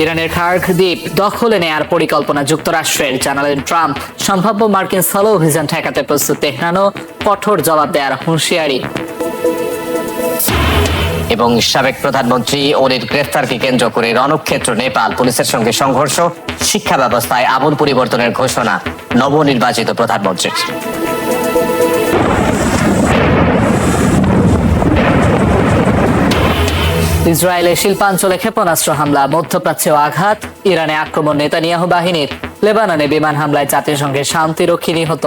ইরানের খার্ক দ্বীপ দখলে নেয়ার পরিকল্পনা যুক্তরাষ্ট্রের, জানালেন ট্রাম্প। সম্ভাব্য মার্কিন স্থল অভিযান ঠেকাতে প্রস্তুত তেহরানও, কঠোর জবাব দেওয়ার হুঁশিয়ারি। এবং সাবেক প্রধানমন্ত্রী ওলির গ্রেফতারকে কেন্দ্র করে রণক্ষেত্র নেপাল, পুলিশের সঙ্গে সংঘর্ষ, শিক্ষা ব্যবস্থায় আমূল পরিবর্তনের ঘোষণা নবনির্বাচিত প্রধানমন্ত্রীর। ইসরায়েলের শিল্পাঞ্চলে ক্ষেপণাস্ত্র হামলা, মধ্যপ্রাচ্যেও আঘাত, ইরানে আক্রমণ নেতানিয়াহু বাহিনীর, লেবাননে বিমান হামলায় জাতিসংঘের শান্তিরক্ষী নিহত।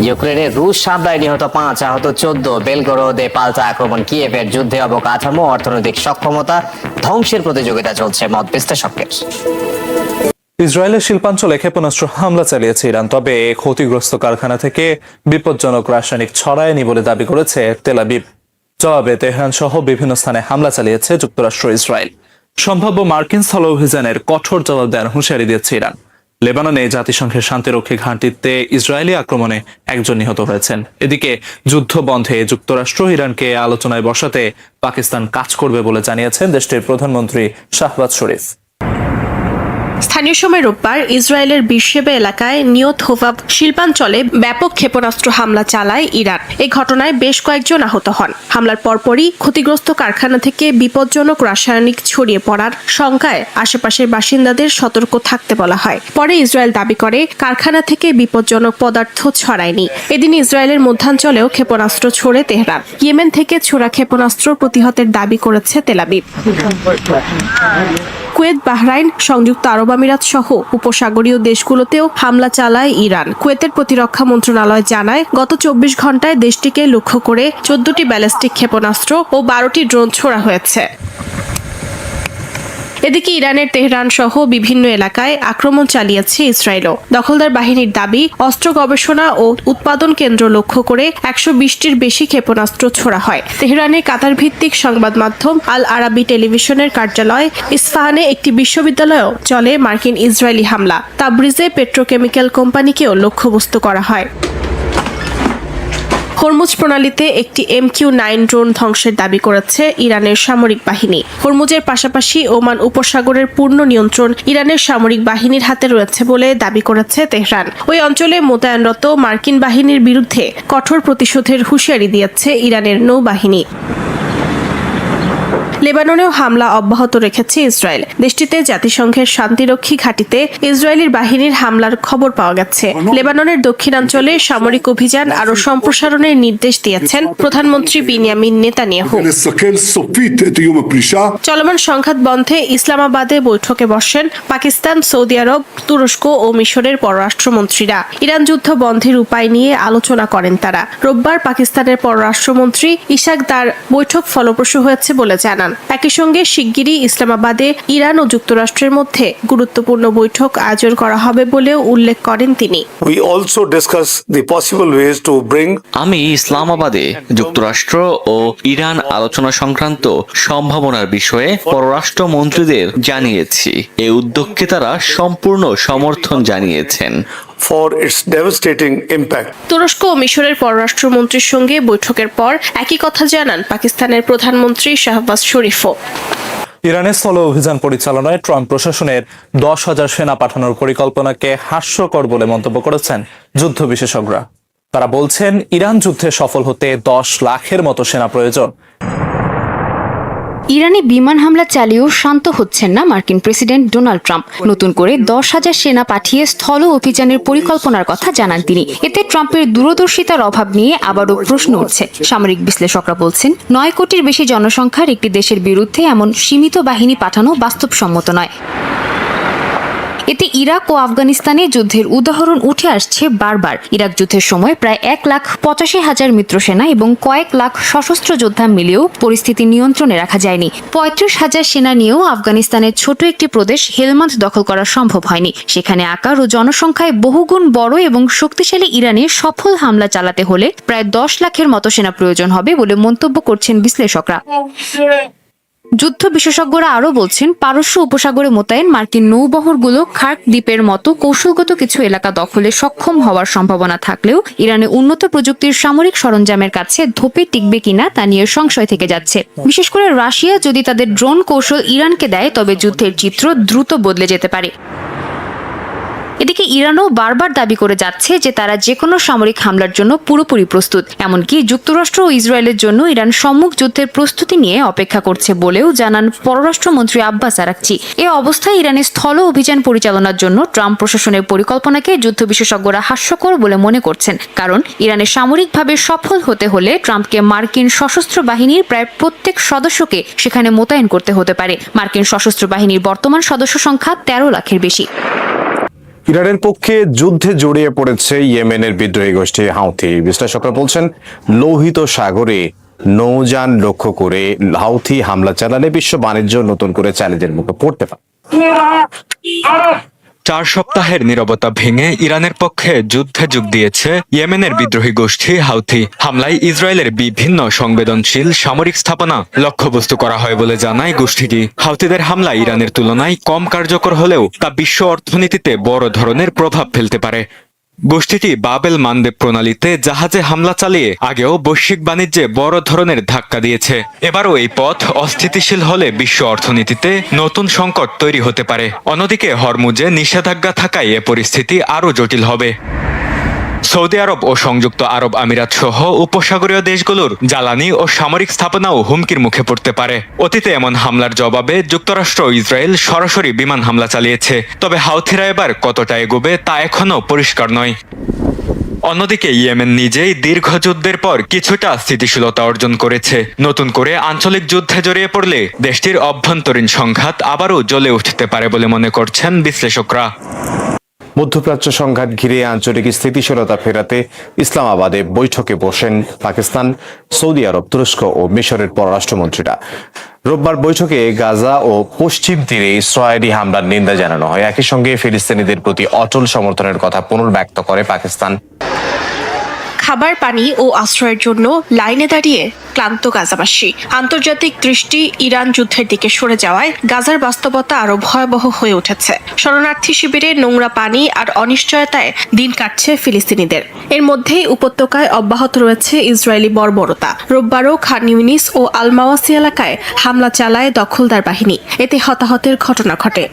ইউক্রেনের রুশ হামলায় নিহত 5, আহত 14, বেলগরোদে পাল্টা আক্রমণ, কিয়েভের যুদ্ধে অবকাঠামো, অর্থনৈতিক সক্ষমতা ধ্বংসের প্রতিযোগিতা চলছে মত বিশ্লেষকদের। ইসরায়েলের শিল্পাঞ্চলে ক্ষেপণাস্ত্র হামলা চালিয়েছে ইরান, তবে ক্ষতিগ্রস্ত কারখানা থেকে বিপজ্জনক রাসায়নিক ছড়ায়নি বলে দাবি করেছে তেল আবিব। জবাবে তেহরান সহ বিভিন্ন স্থানে হামলা চালিয়েছে যুক্তরাষ্ট্র ইসরায়েল। সম্ভাব্য মার্কিন স্থল অভিযানের কঠোর জবাব দেওয়ার হুঁশিয়ারি দিয়েছে ইরান। লেবাননে জাতিসংঘের শান্তিরক্ষী ঘাঁটিতে ইসরায়েলি আক্রমণে 1 জন নিহত হয়েছেন। এদিকে যুদ্ধ বন্ধে যুক্তরাষ্ট্র ইরানকে আলোচনায় বসাতে পাকিস্তান কাজ করবে বলে জানিয়েছেন দেশটির প্রধানমন্ত্রী শাহবাজ শরীফ। স্থানীয় সময় রোববার ইসরায়েলের বিরশেবা এলাকায় নিয়ত হোভাব শিল্পাঞ্চলে ব্যাপক ক্ষেপণাস্ত্র হামলা চালায় ইরান। এই ঘটনায় বেশ কয়েকজন আহত হন। হামলার পরপরই ক্ষতিগ্রস্ত কারখানা থেকে বিপজ্জনক রাসায়নিক ছড়িয়ে পড়ার শঙ্কায় আশেপাশের বাসিন্দাদের সতর্ক থাকতে বলা হয়। পরে ইসরায়েল দাবি করে কারখানা থেকে বিপজ্জনক পদার্থ ছড়ায়নি। এদিন ইসরায়েলের মধ্যাঞ্চলেও ক্ষেপণাস্ত্র ছোড়ে তেহরান। ইয়েমেন থেকে ছোড়া ক্ষেপণাস্ত্র প্রতিহতের দাবি করেছে তেল আবিব। কুয়েত, বাহরাইন, সংযুক্ত আরব আমিরাত সহ উপসাগরীয় দেশগুলোতেও হামলা চালায় ইরান। কুয়েতের প্রতিরক্ষা মন্ত্রণালয় জানায়, গত 24 ঘন্টায় দেশটিকে লক্ষ্য করে 14টি ব্যালিস্টিক ক্ষেপণাস্ত্র ও 12টি ড্রোন ছোড়া হয়েছে। এদিকে ইরানের তেহরান সহ বিভিন্ন এলাকায় আক্রমণ চালিয়েছে ইসরায়েলও। দখলদার বাহিনীর দাবি, অস্ত্র গবেষণা ও উৎপাদন কেন্দ্র লক্ষ্য করে 120টির বেশি ক্ষেপণাস্ত্র ছোড়া হয়। তেহরানে কাতার ভিত্তিক সংবাদ মাধ্যম আল আরাবি টেলিভিশনের কার্যালয়, ইস্পাহানে একটি বিশ্ববিদ্যালয়েও চলে মার্কিন ইসরায়েলি হামলা। তাবরিজে পেট্রোকেমিক্যাল কোম্পানিকেও লক্ষ্যবস্তু করা হয়। হরমুজ প্রণালীতে একটি MQ-9 ড্রোন ধ্বংসের দাবি করেছে ইরানের সামরিক বাহিনী। হরমুজের পাশাপাশি ওমান উপসাগরের পূর্ণ নিয়ন্ত্রণ ইরানের সামরিক বাহিনীর হাতে রয়েছে বলে দাবি করেছে তেহরান। ওই অঞ্চলে মোতায়েনরত মার্কিন বাহিনীর বিরুদ্ধে কঠোর প্রতিশোধের হুঁশিয়ারি দিয়েছে ইরানের নৌবাহিনী। লেবাননেও হামলা অব্যাহত রেখেছে ইসরায়েল। দেশটিতে জাতিসংঘের শান্তিরক্ষী ঘাঁটিতে ইসরায়েলি বাহিনীর হামলার খবর পাওয়া গেছে। লেবাননের দক্ষিণাঞ্চলে সামরিক অভিযান আরও সম্প্রসারণের নির্দেশ দিয়েছেন প্রধানমন্ত্রী বিনিয়ামিন নেতানিয়াহু। চলমান সংঘাত বন্ধে ইসলামাবাদে বৈঠকে বসেন পাকিস্তান, সৌদি আরব, তুরস্ক ও মিশরের পররাষ্ট্রমন্ত্রীরা। ইরান যুদ্ধ বন্ধের উপায় নিয়ে আলোচনা করেন তারা। রোববার পাকিস্তানের পররাষ্ট্রমন্ত্রী ইশাক দার বৈঠক ফলপ্রসূ হয়েছে বলে জানান। একই সঙ্গে শিগগিরই ইসলামাবাদে ইরান ও যুক্তরাষ্ট্রের মধ্যে গুরুত্বপূর্ণ বৈঠক আয়োজন করা হবে বলেও উল্লেখ করেন তিনি। আমি ইসলামাবাদে যুক্তরাষ্ট্র ও ইরান আলোচনা সংক্রান্ত সম্ভাবনার বিষয়ে পররাষ্ট্র মন্ত্রীদের জানিয়েছি। এই উদ্যোগকে তারা সম্পূর্ণ সমর্থন জানিয়েছেন। তুরস্ক ও মিশরের পররাষ্ট্রমন্ত্রীর সঙ্গে বৈঠকের পর একই কথা জানান পাকিস্তানের প্রধানমন্ত্রী শাহবাজ শরীফও। ইরানের স্থল অভিযান পরিচালনায় ট্রাম্প প্রশাসনের 10,000 সেনা পাঠানোর পরিকল্পনাকে হাস্যকর বলে মন্তব্য করেছেন যুদ্ধ বিশেষজ্ঞরা। তারা বলছেন, ইরান যুদ্ধে সফল হতে 10 লাখের মতো সেনা প্রয়োজন। ইরানে বিমান হামলা চালিয়েও শান্ত হচ্ছেন না মার্কিন প্রেসিডেন্ট ডোনাল্ড ট্রাম্প। নতুন করে 10,000 সেনা পাঠিয়ে স্থল অভিযানের পরিকল্পনার কথা জানান তিনি। এতে ট্রাম্পের দূরদর্শিতার অভাব নিয়ে আবারও প্রশ্ন উঠছে। সামরিক বিশ্লেষকরা বলছেন, 9 কোটির বেশি জনসংখ্যার একটি দেশের বিরুদ্ধে এমন সীমিত বাহিনী পাঠানো বাস্তবসম্মত নয়। এতে ইরাক ও আফগানিস্তানে যুদ্ধের উদাহরণ উঠে আসছে বারবার। ইরাক যুদ্ধের সময় প্রায় 1,85,000 মিত্রসেনা এবং কয়েক লাখ সশস্ত্র যোদ্ধা মিলেও পরিস্থিতি নিয়ন্ত্রণে রাখা যায়নি। 35,000 সেনা নিয়েও আফগানিস্তানের ছোট একটি প্রদেশ হেলমান্দ দখল করা সম্ভব হয়নি। সেখানে আকার ও জনসংখ্যায় বহুগুণ বড় এবং শক্তিশালী ইরানে সফল হামলা চালাতে হলে প্রায় 10 লাখের মতো সেনা প্রয়োজন হবে বলে মন্তব্য করছেন বিশ্লেষকরা। যুদ্ধ বিশেষজ্ঞরা আরও বলছেন, পারস্য উপসাগরে মোতায়েন মার্কিন নৌবহরগুলো খার্ক দ্বীপের মতো কৌশলগত কিছু এলাকা দখলে সক্ষম হওয়ার সম্ভাবনা থাকলেও ইরানে উন্নত প্রযুক্তির সামরিক সরঞ্জামের কাছে ধোপে টিকবে কিনা তা নিয়ে সংশয় থেকে যাচ্ছে। বিশেষ করে রাশিয়া যদি তাদের ড্রোন কৌশল ইরানকে দেয় তবে যুদ্ধের চিত্র দ্রুত বদলে যেতে পারে। এদিকে ইরানও বারবার দাবি করে যাচ্ছে যে তারা যে কোনো সামরিক হামলার জন্য পুরোপুরি প্রস্তুত। এমনকি যুক্তরাষ্ট্র ও ইসরায়েলের জন্য ইরান সম্মুখ যুদ্ধের প্রস্তুতি নিয়ে অপেক্ষা করছে বলেও জানান পররাষ্ট্রমন্ত্রী আব্বাস আরাকচি। এ অবস্থায় ইরানের স্থল অভিযান পরিচালনার জন্য ট্রাম্প প্রশাসনের পরিকল্পনাকে যুদ্ধ বিশেষজ্ঞরা হাস্যকর বলে মনে করছেন। কারণ ইরানের সামরিকভাবে সফল হতে হলে ট্রাম্পকে মার্কিন সশস্ত্র বাহিনীর প্রায় প্রত্যেক সদস্যকে সেখানে মোতায়েন করতে হতে পারে। মার্কিন সশস্ত্র বাহিনীর বর্তমান সদস্য সংখ্যা 13 লাখের বেশি। ইরানের পক্ষে যুদ্ধে জড়িয়ে পড়েছে ইয়েমেনের বিদ্রোহী গোষ্ঠী হাউথি। বিশ্লেষকরা বলছেন, লোহিত সাগরে নৌযান লক্ষ্য করে হাউথি হামলা চালালে বিশ্ব বাণিজ্য নতুন করে চ্যালেঞ্জের মুখে পড়তে পারে। 4 সপ্তাহের নীরবতা ভেঙে ইরানের পক্ষে যুদ্ধে যোগ দিয়েছে ইয়েমেনের বিদ্রোহী গোষ্ঠী হাউথি। হামলায় ইসরায়েলের বিভিন্ন সংবেদনশীল সামরিক স্থাপনা লক্ষ্যবস্তু করা হয় বলে জানায় গোষ্ঠীটি। হাউথিদের হামলা ইরানের তুলনায় কম কার্যকর হলেও তা বিশ্ব অর্থনীতিতে বড় ধরনের প্রভাব ফেলতে পারে। গোষ্ঠীটি বাবেল মানদেব প্রণালীতে জাহাজে হামলা চালিয়ে আগেও বৈশ্বিক বাণিজ্যে বড় ধরনের ধাক্কা দিয়েছে। এবারও এই পথ অস্থিতিশীল হলে বিশ্ব অর্থনীতিতে নতুন সংকট তৈরি হতে পারে। অন্যদিকে হরমুজে নিষেধাজ্ঞা থাকায় এ পরিস্থিতি আরও জটিল হবে। সৌদি আরব ও সংযুক্ত আরব আমিরাত সহ উপসাগরীয় দেশগুলোর জ্বালানি ও সামরিক স্থাপনাও হুমকির মুখে পড়তে পারে। অতীতে এমন হামলার জবাবে যুক্তরাষ্ট্র ও ইসরায়েল সরাসরি বিমান হামলা চালিয়েছে। তবে হাউথিরা এবার কতটা এগোবে তা এখনও পরিষ্কার নয়। অন্যদিকে ইয়েমেন নিজেই দীর্ঘ যুদ্ধের পর কিছুটা স্থিতিশীলতা অর্জন করেছে। নতুন করে আঞ্চলিক যুদ্ধে জড়িয়ে পড়লে দেশটির অভ্যন্তরীণ সংঘাত আবারও জ্বলে উঠতে পারে বলে মনে করছেন বিশ্লেষকরা। মধ্যপ্রাচ্য সংঘাত ঘিরে আঞ্চলিক স্থিতিশীলতা ফেরাতে ইসলামাবাদে বৈঠকে বসেন পাকিস্তান, সৌদি আরব, তুরস্ক ও মিশরের পররাষ্ট্রমন্ত্রীরা। রোববার বৈঠকে গাজা ও পশ্চিম তীরে ইসরায়েলি হামলার নিন্দা জানানো হয়। একই সঙ্গে ফিলিস্তিনিদের প্রতি অটল সমর্থনের কথা পুনর্ব্যক্ত করে পাকিস্তান। খাবার, পানি ও আশ্রয়ের জন্য লাইনে দাঁড়িয়ে ক্লান্ত গাজাবাসী। আন্তর্জাতিক দৃষ্টি ইরান যুদ্ধের দিকে সরে যাওয়ায় গাজার বাস্তবতা আরো ভয়াবহ হয়ে উঠেছে। শরণার্থী শিবিরে নোংরা পানি আর অনিশ্চয়তায় দিন কাটছে ফিলিস্তিনিদের। এর মধ্যেই উপত্যকায় অব্যাহত রয়েছে ইসরায়েলি বর্বরতা। রোববারও খান ইউনিস ও আল মাওয়াসি এলাকায় হামলা চালায় দখলদার বাহিনী। এতে হতাহতের ঘটনা ঘটে।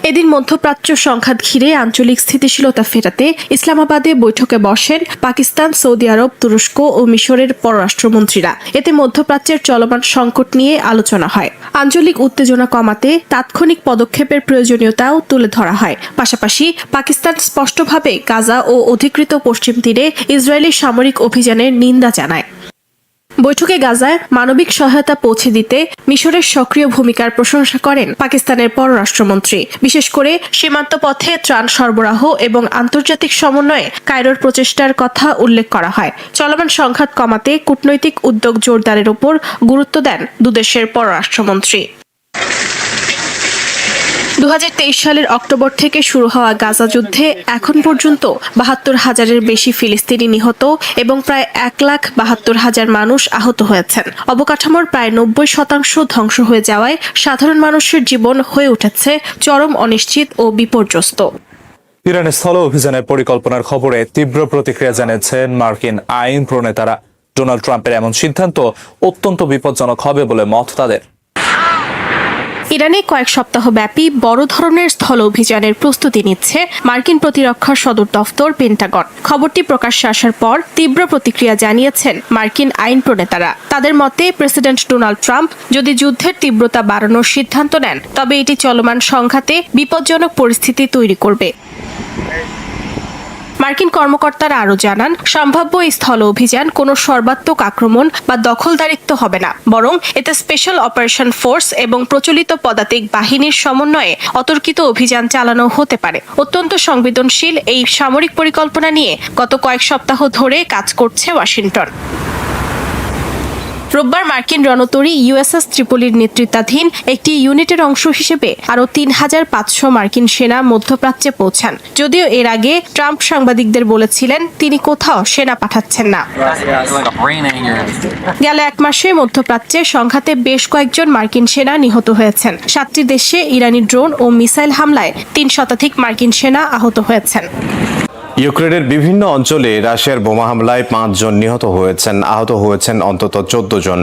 এদিন মধ্যপ্রাচ্য সংঘাত ঘিরে আঞ্চলিক স্থিতিশীলতা ফেরাতে ইসলামাবাদে বৈঠকে বসেন পাকিস্তান, সৌদি আরব, তুরস্ক ও মিশরের পররাষ্ট্রমন্ত্রীরা। এতে মধ্যপ্রাচ্যের চলমান সংকট নিয়ে আলোচনা হয়। আঞ্চলিক উত্তেজনা কমাতে তাৎক্ষণিক পদক্ষেপের প্রয়োজনীয়তাও তুলে ধরা হয়। পাশাপাশি পাকিস্তান স্পষ্টভাবে গাজা ও অধিকৃত পশ্চিম তীরে ইসরায়েলি সামরিক অভিযানের নিন্দা জানায়। বৈঠকে গাজায় মানবিক সহায়তা পৌঁছে দিতে মিশরের সক্রিয় ভূমিকার প্রশংসা করেন পাকিস্তানের পররাষ্ট্রমন্ত্রী। বিশেষ করে সীমান্ত পথে ত্রাণ সরবরাহ এবং আন্তর্জাতিক সমন্বয়ে কায়রোর প্রচেষ্টার কথা উল্লেখ করা হয়। চলমান সংঘাত কমাতে কূটনৈতিক উদ্যোগ জোরদারের উপর গুরুত্ব দেন দুদেশের পররাষ্ট্রমন্ত্রী। 2023 সালের অক্টোবর থেকে শুরু হওয়া গাজা যুদ্ধে এখন পর্যন্ত 72,000-এর বেশি ফিলিস্তিনি নিহত এবং প্রায় 1,72,000 মানুষ আহত হয়েছেন। অবকাঠামোর প্রায় 90% ধ্বংস হয়ে যাওয়ায় সাধারণ মানুষের জীবন হয়ে উঠেছে চরম অনিশ্চিত ও বিপর্যস্ত। ইরানের স্থল অভিযানের পরিকল্পনার খবরে তীব্র প্রতিক্রিয়া জানিয়েছেন মার্কিন আইন প্রণেতারা। ডোনাল্ড ট্রাম্পের এমন সিদ্ধান্ত অত্যন্ত বিপজ্জনক হবে বলে মত তাদের। ইরানে কয়েক সপ্তাহ ব্যাপী বড় ধরনের স্থল অভিযানের প্রস্তুতি নিচ্ছে মার্কিন প্রতিরক্ষা সদর দফতর পেন্টাগন। খবরটি প্রকাশ্যে আসার পর তীব্র প্রতিক্রিয়া জানিয়েছেন মার্কিন আইন প্রণেতারা। তাদের মতে প্রেসিডেন্ট ডোনাল্ড ট্রাম্প যদি যুদ্ধের তীব্রতা বাড়ানোর সিদ্ধান্ত নেন তবে এটি চলমান সংঘাতে বিপজ্জনক পরিস্থিতি তৈরি করবে। মার্কিন কর্মকর্তারা আরও জানান, সম্ভাব্য এই স্থল অভিযান কোনো সর্বাত্মক আক্রমণ বা দখলদারিত্ব হবে না, বরং এতে স্পেশাল অপারেশন ফোর্স এবং প্রচলিত পদাতিক বাহিনীর সমন্বয়ে অতর্কিত অভিযান চালানো হতে পারে। অত্যন্ত সংবেদনশীল এই সামরিক পরিকল্পনা নিয়ে গত কয়েক সপ্তাহ ধরে কাজ করছে ওয়াশিংটন। রোববার মার্কিন রণতরী ইউএসএস ত্রিপোলির নেতৃত্বাধীন একটি ইউনিটের অংশ হিসেবে আরও ৩,৫০০ মার্কিন সেনা মধ্যপ্রাচ্যে পৌঁছান। যদিও এর আগে ট্রাম্প সাংবাদিকদের বলেছিলেন তিনি কোথাও সেনা পাঠাচ্ছেন না। গেল এক মাসে মধ্যপ্রাচ্যে সংঘাতে বেশ কয়েকজন মার্কিন সেনা নিহত হয়েছেন। 7টি দেশে ইরানি ড্রোন ও মিসাইল হামলায় 3 শতাধিক মার্কিন সেনা আহত হয়েছেন। ইউক্রেনের বিভিন্ন অঞ্চলে রাশিয়ার বোমা হামলায় 5 জন নিহত হয়েছেন, আহত হয়েছেন অন্তত 14 জন।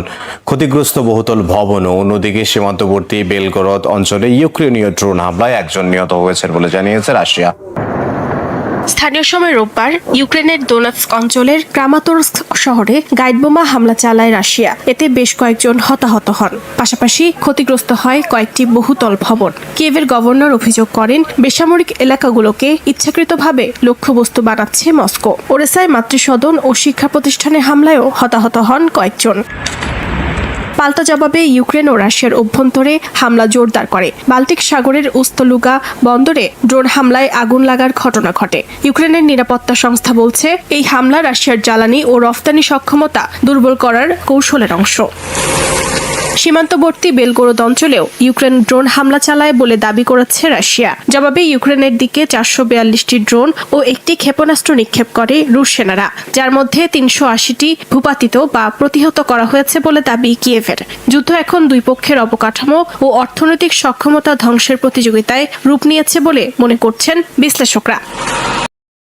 ক্ষতিগ্রস্ত বহুতল ভবন ও অন্যদিকে সীমান্তবর্তী বেলগরদ অঞ্চলে ইউক্রেনীয় ড্রোন হামলায় 1 জন নিহত হয়েছেন বলে জানিয়েছে রাশিয়া। স্থানীয় সময় রোববার ইউক্রেনের দোনেৎস্ক অঞ্চলের ক্রামাতোর্স্ক শহরে গাইড বোমা হামলা চালায় রাশিয়া। এতে বেশ কয়েকজন হতাহত হন, পাশাপাশি ক্ষতিগ্রস্ত হয় কয়েকটি বহুতল ভবন। কিয়েভের গভর্নর অভিযোগ করেন বেসামরিক এলাকাগুলোকে ইচ্ছাকৃতভাবে লক্ষ্যবস্তু বানাচ্ছে মস্কো। ওরেসায় মাতৃসদন ও শিক্ষা প্রতিষ্ঠানে হামলায়ও হতাহত হন কয়েকজন। পাল্টা জবাবে ইউক্রেন ও রাশিয়ার অভ্যন্তরে হামলা জোরদার করে। বাল্টিক সাগরের উস্তলুগা বন্দরে ড্রোন হামলায় আগুন লাগার ঘটনা ঘটে। ইউক্রেনের নিরাপত্তা সংস্থা বলছে এই হামলা রাশিয়ার জ্বালানি ও রফতানি সক্ষমতা দুর্বল করার কৌশলের অংশ। সীমান্তবর্তী বেলগোরদ অঞ্চলেও ইউক্রেন ড্রোন হামলা চালায় বলে দাবি করেছে রাশিয়া। জবাবে ইউক্রেনের দিকে 442টি ড্রোন ও একটি ক্ষেপণাস্ত্র নিক্ষেপ করে রুশ সেনারা, যার মধ্যে 380টি ভূপাতিত বা প্রতিহত করা হয়েছে বলে দাবি কিয়েভের। যুদ্ধ এখন দুই পক্ষের অবকাঠামো ও অর্থনৈতিক সক্ষমতা ধ্বংসের প্রতিযোগিতায় রূপ নিয়েছে বলে মনে করছেন বিশ্লেষকরা।